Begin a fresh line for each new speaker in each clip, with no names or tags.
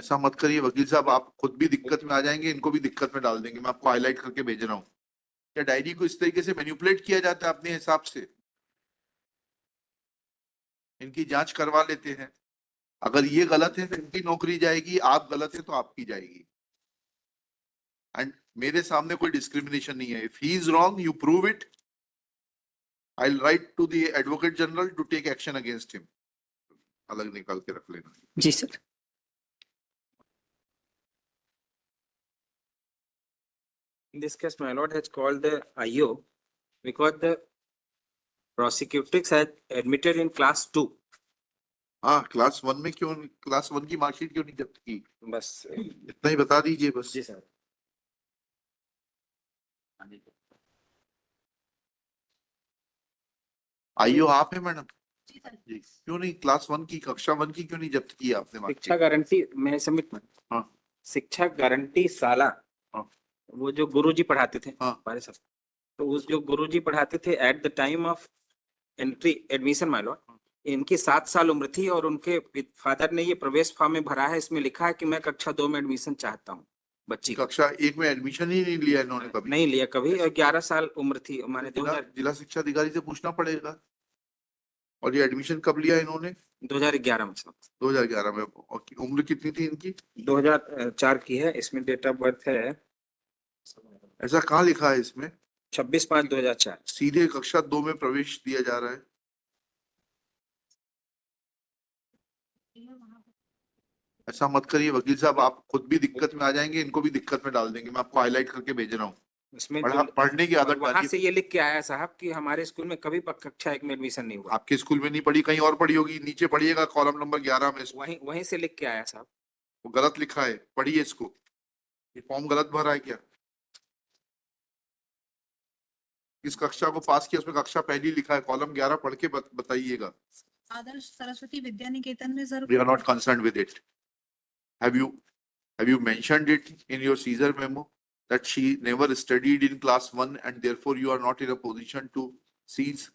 ऐसा मत करिए वकील साहब, आप खुद भी दिक्कत में आ जाएंगे, इनको भी दिक्कत में डाल देंगे। मैं आपको हाईलाइट करके भेज रहा हूँ। क्या डायरी को इस तरीके से मैनिपुलेट किया जाता है अपने हिसाब से? इनकी जांच करवा लेते हैं। अगर ये गलत है तो इनकी नौकरी जाएगी, आप गलत है तो आपकी जाएगी। एंड मेरे सामने कोई डिस्क्रिमिनेशन नहीं है। If he is wrong, you prove it, I will write to the advocate general to take action against him. अलग निकाल के रख लेना।
जी sir.
In this case, my lord has called the IO because the prosecutrix had admitted in class 2.
हाँ, class 1 में क्यों, class 1 की मार्कशीट क्यों नहीं जब्त की?
बस
इतना ही बता दीजिए बस।
जी सर।
आईओ आप है मैडम? जी, क्यों नहीं क्लास 1 की, कक्षा 1 की क्यों नहीं जब्त की आपने
शिक्षा
मार्कशीट?
गारंटी मैं सबमिट में।
हाँ।
शिक्षा गारंटी साला।
हाँ।
वो जो गुरुजी पढ़ाते थे।
हाँ।
हमारे साथ, तो उस जो गुरुजी पढ़ाते थे at the time of entry admission my Lord, इनकी 7 साल उम्र थी और उनके फादर ने ये प्रवेश फॉर्म में भरा है। इसमें लिखा है कि मैं कक्षा 2 में एडमिशन चाहता हूँ बच्ची का।
कक्षा 1 में एडमिशन ही नहीं लिया इन्होंने कभी?
नहीं लिया कभी, और 11 साल उम्र थी हमारे।
जिला शिक्षा अधिकारी से पूछना पड़ेगा। और ये एडमिशन कब लिया इन्होंने?
2011 में सर।
2011 में। और उम्र कितनी थी इनकी?
2004 की है। इसमें डेट ऑफ बर्थ है,
ऐसा कहाँ लिखा है इसमें?
26/5/2004।
सीधे कक्षा 2 में प्रवेश दिया जा रहा है। ऐसा मत करिए वकील साहब, आप खुद भी दिक्कत में आ जाएंगे, इनको भी दिक्कत में डाल देंगे। मैं आपको हाईलाइट करके भेज रहा हूँ।
इसमें
पढ़ने की आदत
वहां
डालिए।
से ये लिख के आया साहब कि हमारे स्कूल में कभी कक्षा 1 में एडमिशन नहीं हुआ।
आपके स्कूल में नहीं पढ़ी, कहीं और पढ़ी होगी। नीचे पढ़िएगा कॉलम नंबर 11 में।
वहीं से लिख के आया साहब।
वो गलत लिखा है, पढ़िए इसको। ये फॉर्म गलत भरा है क्या? किस कक्षा को पास किया, उसमें कक्षा पहली लिखा है। कॉलम 11 पढ़ के बताइएगा।
आदर्श सरस्वती विद्या निकेतन में sir.
We are not concerned with it. Have you mentioned it in your Caesar memo that she never studied in class 1 and therefore you are not in a position to seize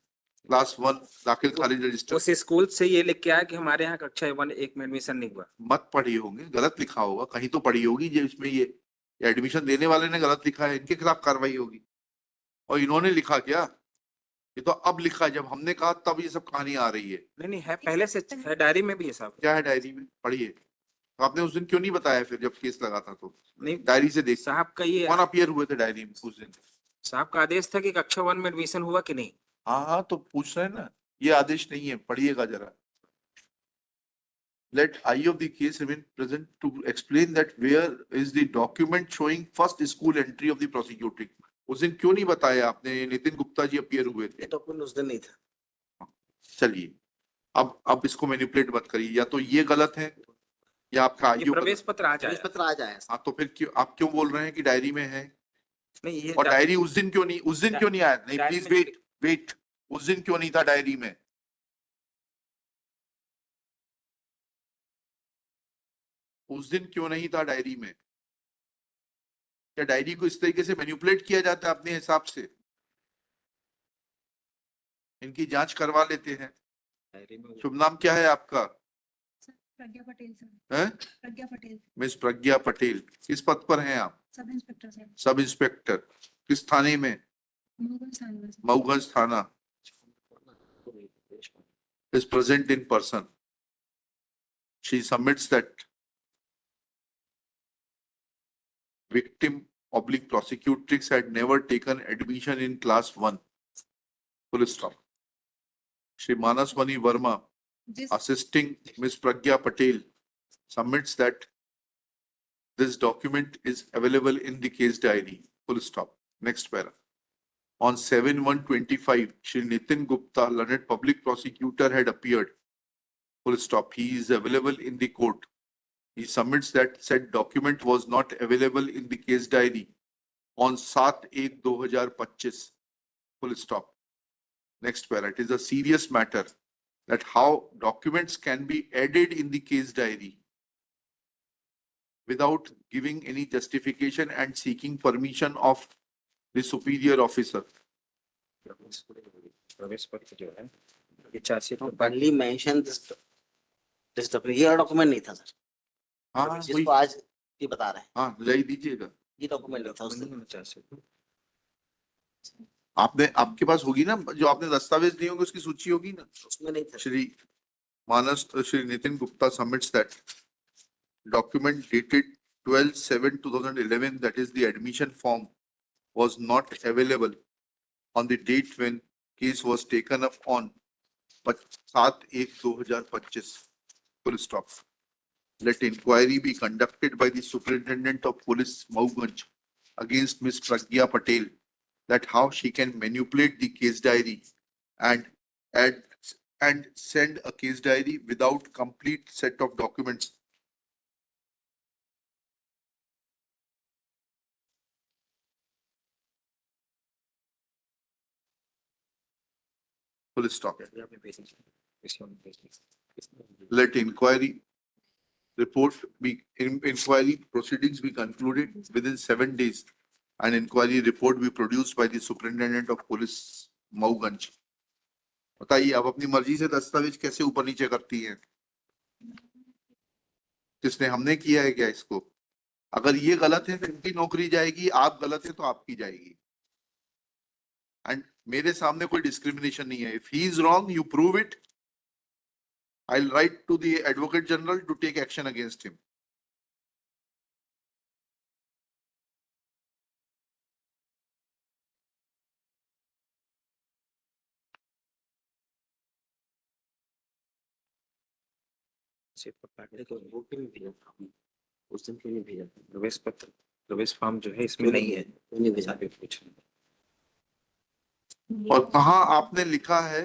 class 1 दाखिल खारिज register?
उस school से ये लिख के आया कि हमारे यहाँ कक्षा 1 में एडमिशन नहीं हुआ।
मत पढ़ी होंगे, गलत लिखा होगा कहीं तो पढ़ी होगी। जिसमें ये एडमिशन देने वाले ने गलत लिखा है, इनके खिलाफ कार्रवाई होगी। और इन्होंने लिखा क्या? ये तो अब लिखा है, जब हमने कहा तब ये सब कहानी आ रही है।
नहीं है, पहले से है, डायरी में भी है साहब।
क्या है डायरी में? पढ़िए। तो आपने उस दिन क्यों नहीं बताया फिर जब केस लगा था? तो
नहीं,
डायरी से देख
साहब का ये
कौन अपीयर हुए थे डायरी में उस दिन?
साहब का आदेश था कि कक्षा 1 में एडमिशन हुआ कि नहीं।
हाँ, तो पूछ रहे हैं ना। ये आदेश नहीं है, पढ़िएगा जरा। Let I of the case remain present to explain that where is the document showing first school entry of the prosecuting? उस दिन क्यों नहीं बताया आपने? नितिन गुप्ता जी अपीयर हुए थे।
डॉक्यूमेंट उस दिन नहीं था।
चलिए, अब इसको मैनिपुलेट मत करिए। या तो ये गलत है या आपका आईओ
प्रवेश पत्र आ जाए।
हाँ, तो फिर क्यों आप क्यों बोल रहे हैं कि डायरी में है?
नहीं, ये
और डायरी उस दिन क्यों नहीं आया? नहीं, प्लीज वेट। उस दिन क्यों नहीं था डायरी में? उस दिन क्यों नहीं था डायरी में? क्या डायरी को इस तरीके से मैनिपुलेट किया जाता है अपने हिसाब से? इनकी जांच करवा लेते हैं। शुभ नाम क्या है आपका?
प्रज्ञा पटेल सर।
हैं?
प्रज्ञा पटेल।
मिस प्रज्ञा पटेल, किस पद पर हैं आप?
Sub inspector sir.
Sub inspector. किस थाने में?
मऊगंज थाना में सर।
मऊगंज थाना। is present in person. She submits that victim oblique prosecutrix had never taken admission in class 1. Full stop. Shri Manaswani Verma, assisting Miss Pragya Patel, submits that this document is available in the case diary. Full stop. Next para. On 7/1/25, Shri Nitin Gupta, learned public prosecutor, had appeared. Full stop. He is available in the court. He submits that said document was not available in the case diary on 7/1/2025. Full stop. Next para. It is a serious matter that how documents can be added in the case diary without giving any justification and seeking permission of the superior officer.
प्रवेश पत्र जो है ये chargesheet
only mention this document, ये document नहीं था sir.
हाँ वही,
जिसको आज ये बता रहे हैं,
हाँ ले दीजिएगा।
ये डॉक्यूमेंट था उस दिन।
आपने, आपके पास होगी ना जो आपने दस्तावेज दिए होंगे, उसकी सूची होगी ना।
उसमें नहीं था।
Shri Nitin Gupta submits that document dated 12/7/2011, that is the admission form, was not available on the date when case was taken up on 7/1/2025. Full stop. Let inquiry be conducted by the Superintendent of Police Mauganj against Ms. Pragya Patel, that how she can manipulate the case diary and add and send a case diary without complete set of documents. Full stop. Let inquiry report be, inquiry proceedings be concluded within 7 days. An inquiry report be produced by the Superintendent of Police Mauganj. बताइए आप अपनी मर्जी से दस्तावेज कैसे ऊपर नीचे करती हैं? किसने, हमने किया है क्या इसको? अगर ये गलत है तो इनकी नौकरी जाएगी, आप गलत है तो आपकी जाएगी। एंड मेरे सामने कोई डिस्क्रिमिनेशन नहीं है। If he is wrong, you prove it, I will write to the advocate general to take action against him.
उस दिन क्यों नहीं भेजा?
प्रवेश पत्र, प्रवेश फॉर्म जो है इसमें नहीं है।
क्यों नहीं भेजा?
कुछ
और कहाँ आपने लिखा है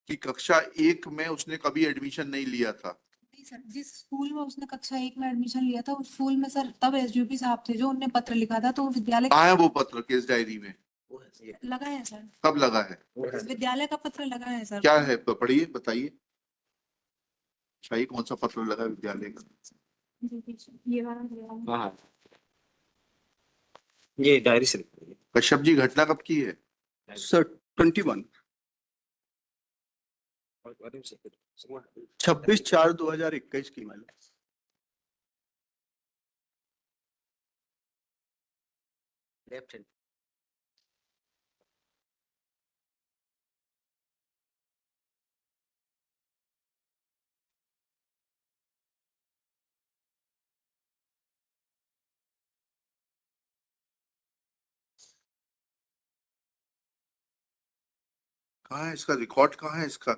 कि कक्षा 1 में उसने कभी एडमिशन नहीं लिया था?
नहीं सर, जिस स्कूल में उसने कक्षा 1 में एडमिशन लिया था उस स्कूल में सर तब एसडीओपी साहब थे जो उनने पत्र लिखा था, तो वो विद्यालय
कहाँ है वो पत्र केस डायरी में?
वो है।
लगा है सर,
कब लगा है?
विद्यालय का पत्र लगा है सर।
क्या है, पढ़िए बताइए। शाही कौन सा पत्र लगा है विद्यालय का?
ये वाला
हाँ, ये डायरी से
कश्यप जी, घटना कब की है?
सर 21 26/4/2021 की मैडम।
Left hand.
कहाँ है इसका रिकॉर्ड? कहाँ है इसका?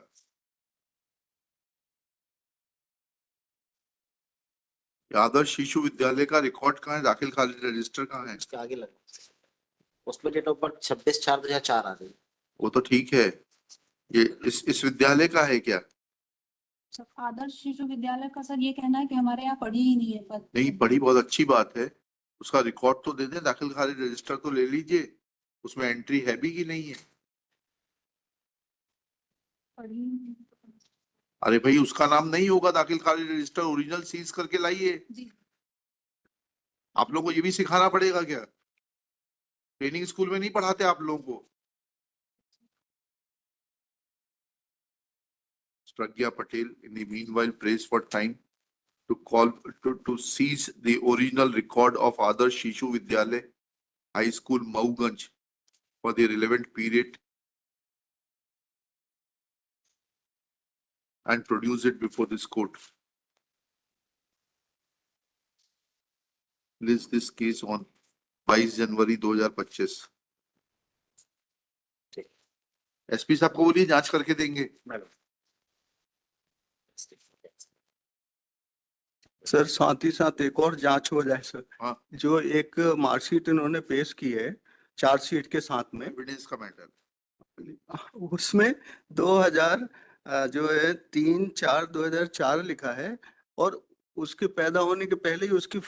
आदर्श शिशु विद्यालय का रिकॉर्ड कहाँ है? दाखिल खारिज रजिस्टर कहाँ है?
उसके आगे लगा, उसमें डेट ऑफ बर्थ 26/4/2004 आ गई।
वो तो ठीक है, ये इस विद्यालय का है क्या?
सर आदर्श शिशु विद्यालय का सर ये कहना है कि हमारे यहाँ पढ़ी ही नहीं है पद।
नहीं पढ़ी, बहुत अच्छी बात है, उसका रिकॉर्ड तो दे दें, दाखिल खारिज रजिस्टर तो ले लीजिए, उसमें एंट्री है भी कि नहीं है?
पढ़ी ही नहीं है।
अरे भाई उसका नाम नहीं होगा दाखिल खारिज रजिस्टर, ओरिजिनल सीज करके लाइए।
जी
आप लोगों को ये भी सिखाना पड़ेगा क्या? ट्रेनिंग स्कूल में नहीं पढ़ाते आप लोगों को? Pragya Patel in the meanwhile prays for time to call to seize the original record of Adarsh Shishu Vidyalay High School Mauganj for the relevant period and produce it before this court. List this case on 22 January 2025। SP साहब को बोलिए जांच करके देंगे।
Sir साथ ही साथ एक और जांच हो जाए सर।
हाँ।
जो एक मार्कशीट इन्होंने पेश की है चार्जशीट के साथ में,
एविडेंस का मैटर,
उसमें 2000 जो है 3/4/2004 लिखा है और उसके पैदा होने के पहले ही उसकी